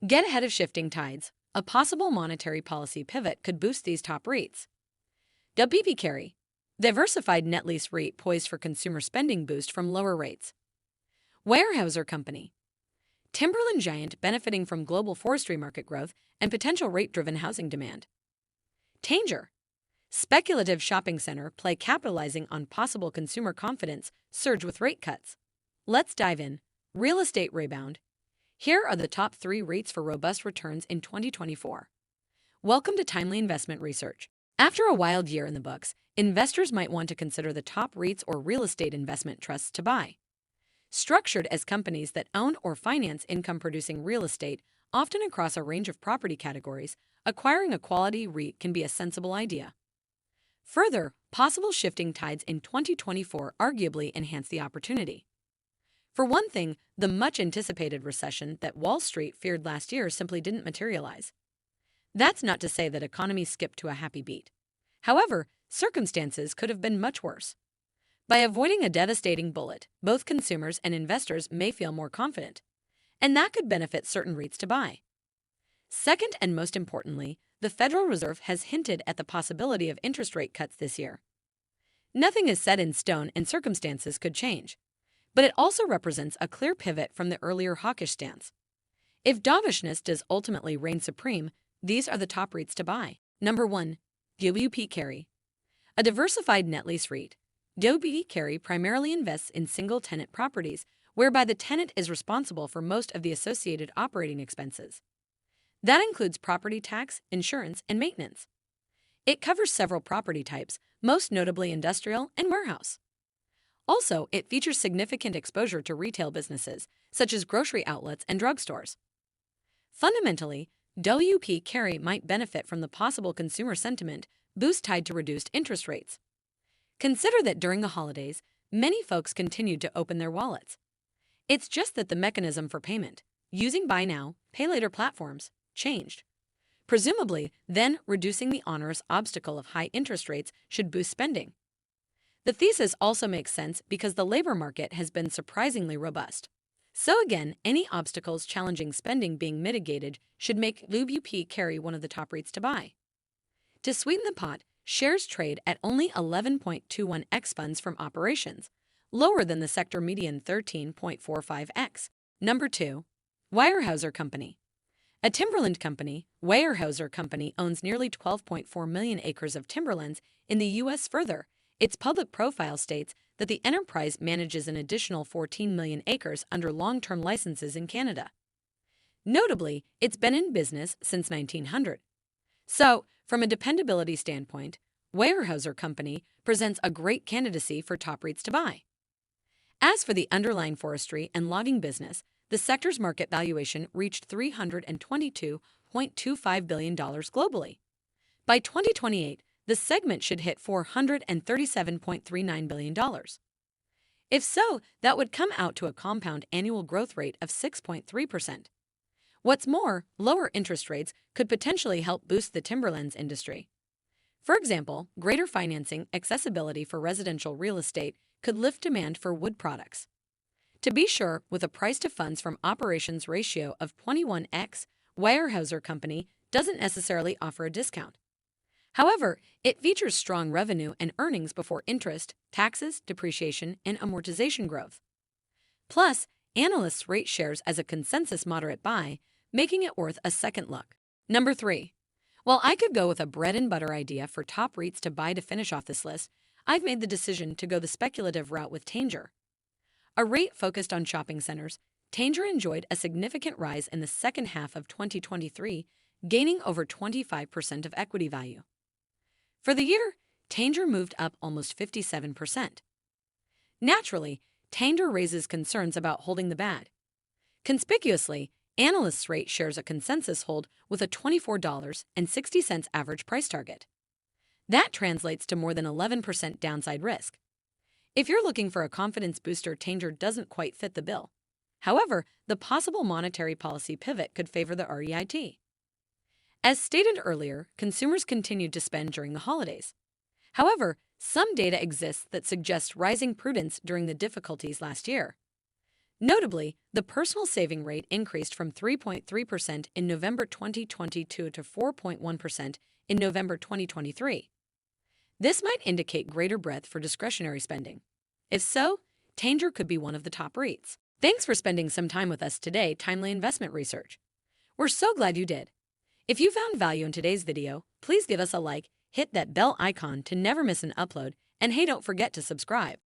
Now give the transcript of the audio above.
Get ahead of shifting tides. A possible monetary policy pivot could boost these top REITs. WP Carry, diversified net lease REIT poised for consumer spending boost from lower rates. Weyerhaeuser Company, timberland giant benefiting from global forestry market growth and potential rate-driven housing demand. Tanger, speculative shopping center play capitalizing on possible consumer confidence surge with rate cuts. Let's dive in. Real estate rebound. Here are the top 3 REITs for robust returns in 2024. Welcome to Timely Investment Research. After a wild year in the books, investors might want to consider the top REITs or real estate investment trusts to buy. Structured as companies that own or finance income-producing real estate, often across a range of property categories, acquiring a quality REIT can be a sensible idea. Further, possible shifting tides in 2024 arguably enhance the opportunity. For one thing, the much-anticipated recession that Wall Street feared last year simply didn't materialize. That's not to say that economies skipped to a happy beat. However, circumstances could have been much worse. By avoiding a devastating bullet, both consumers and investors may feel more confident, and that could benefit certain REITs to buy. Second, and most importantly, the Federal Reserve has hinted at the possibility of interest rate cuts this year. Nothing is set in stone and circumstances could change, but it also represents a clear pivot from the earlier hawkish stance. If dovishness does ultimately reign supreme, these are the top REITs to buy. Number 1. WP Carry, a diversified net lease REIT. WP Carry primarily invests in single-tenant properties, whereby the tenant is responsible for most of the associated operating expenses. That includes property tax, insurance, and maintenance. It covers several property types, most notably industrial and warehouse. Also, it features significant exposure to retail businesses, such as grocery outlets and drugstores. Fundamentally, WP Carry might benefit from the possible consumer sentiment boost tied to reduced interest rates. Consider that during the holidays, many folks continued to open their wallets. It's just that the mechanism for payment, using buy now, pay later platforms, changed. Presumably, then reducing the onerous obstacle of high interest rates should boost spending. The thesis also makes sense because the labor market has been surprisingly robust. So again, any obstacles challenging spending being mitigated should make WP Carry one of the top REITs to buy. To sweeten the pot, shares trade at only 11.21x funds from operations, lower than the sector median 13.45x. Number 2. Weyerhaeuser Company, a timberland company. Weyerhaeuser Company owns nearly 12.4 million acres of timberlands in the U.S. Further, its public profile states that the enterprise manages an additional 14 million acres under long-term licenses in Canada. Notably, it's been in business since 1900. So, from a dependability standpoint, Weyerhaeuser Company presents a great candidacy for top REITs to buy. As for the underlying forestry and logging business, the sector's market valuation reached $322.25 billion globally. By 2028, the segment should hit $437.39 billion. If so, that would come out to a compound annual growth rate of 6.3%. What's more, lower interest rates could potentially help boost the timberlands industry. For example, greater financing accessibility for residential real estate could lift demand for wood products. To be sure, with a price-to-funds from operations ratio of 21x, Weyerhaeuser Company doesn't necessarily offer a discount. However, it features strong revenue and earnings before interest, taxes, depreciation, and amortization growth. Plus, analysts rate shares as a consensus moderate buy, making it worth a second look. Number 3. While I could go with a bread-and-butter idea for top REITs to buy to finish off this list, I've made the decision to go the speculative route with Tanger. A REIT focused on shopping centers, Tanger enjoyed a significant rise in the second half of 2023, gaining over 25% of equity value. For the year, Tanger moved up almost 57%. Naturally, Tanger raises concerns about holding the bag. Conspicuously, analysts rate shares a consensus hold with a $24.60 average price target. That translates to more than 11% downside risk. If you're looking for a confidence booster, Tanger doesn't quite fit the bill. However, the possible monetary policy pivot could favor the REIT. As stated earlier, consumers continued to spend during the holidays. However, some data exists that suggests rising prudence during the difficulties last year. Notably, the personal saving rate increased from 3.3% in November 2022 to 4.1% in November 2023. This might indicate greater breadth for discretionary spending. If so, Tanger could be one of the top REITs. Thanks for spending some time with us today, Timely Investment Research. We're so glad you did. If you found value in today's video, please give us a like, hit that bell icon to never miss an upload, and hey, don't forget to subscribe.